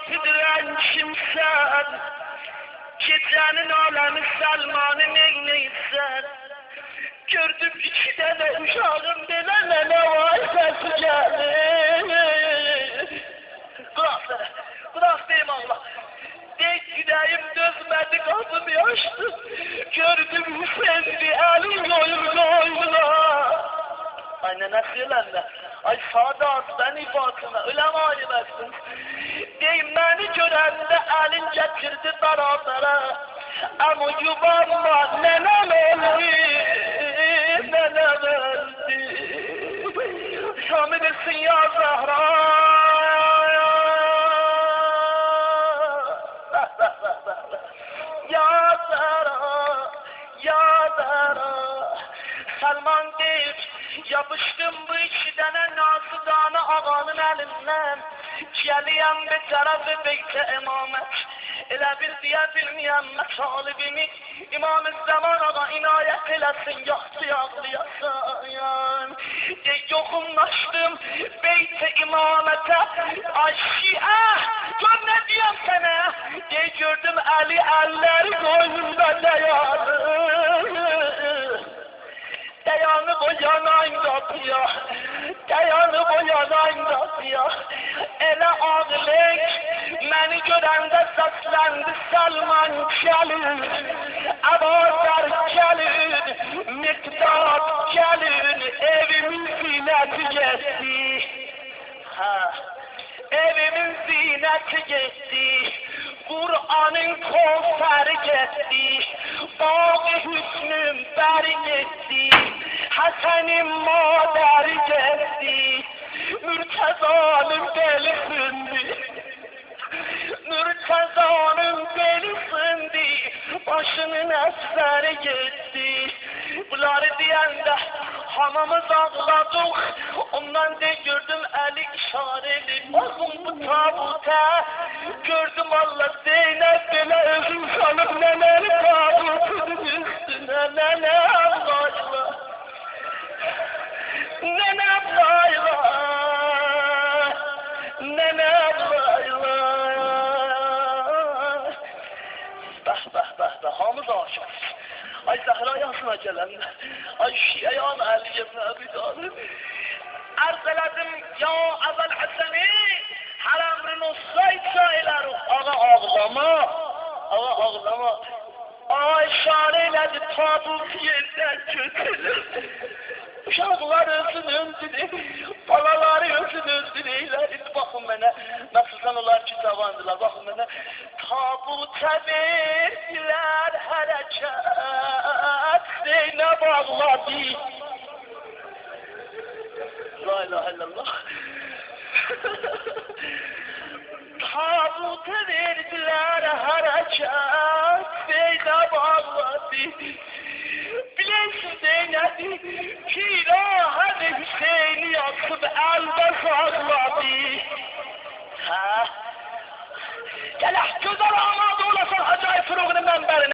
diren kimsen, gecenin alemi Selman'ı neyneysen. Gördüm iki tane uşağım belene ne var sesi gelir. Bırak deyim Allah. Dek gideyim dözmedi kapımı açtım. Gördüm Hüseyin'i elin oyunlar. Ay ne söylenme. Ay Sadat beni Fatıma öyle mi ayıp etsin? Deyim beni görende elin getirdi beraber. Ama yuvarma nenem öldü. Nenem öldü. Şamilsin ya Zahra. Ya Zahra, ya Zahra. Selman deyip yapıştım bu iki tane nasıdanı ağanın elinden. Geliyem bir tarafı beyte imamet. Elə bir deyə bilməyəm mətalibimi İmam-ı Zaman ağa inayət eləsin yaxşı ağlayasan. Yoxunlaşdım beyt-i imamətə. Ay şiə, gör nə deyəm sənə. Gördüm əli əlləri qoynunda dayanır. Dayanıb o yanayım qapıya, dayanıb o yanayım qapıya. Elə ağlayın, məni görəndə səsləndi Selman gəlin, Əbazər gəlin, Miqdad gəlin, evimin zinəti getdi. Evimin zinəti getdi, Kur'an'ın konseri getdi, Bağı hüsnüm bəri getdi, Həsənin madəri getdi, Mürtəzanın beli sindi, Mürtəzanın beli sindi, Başının əsləri getdi. Bunları deyəndə hamamız ağladıq. Ondan de gördüm eli işareli. Bakın bu tabuta. Gördüm Allah Zeynep bile özüm sanıp neler tabutun üstüne. Neler layla. Neler layla. Neler layla. Bah. Hamız aşık. Ay Zahra yaşına gelen. Ay Şiyan Aliye Abi Talib. Arz elədim ya Əbəl Həsəni, hər əmrin olsaydı elərim. Ağa ağlama. Ay işarə elədi tabut yerdən götürür. Uşaqlar özün öldürür, balaları özün öldürürlər. Baxın mənə, məsələn onlar ki cavandılar, baxın mənə. Tabuta verdilər hərəkət, Zeynəb ağladı. La ilahe illallah. Tabuta verdiler hərəkət, Zeynəb ağladı. Bilesin Zeynəbi, Pirahəni Hüseyni yakıb əldə sakladı. Gələk gözəl amad olasan acayip fırığının mənbərinə.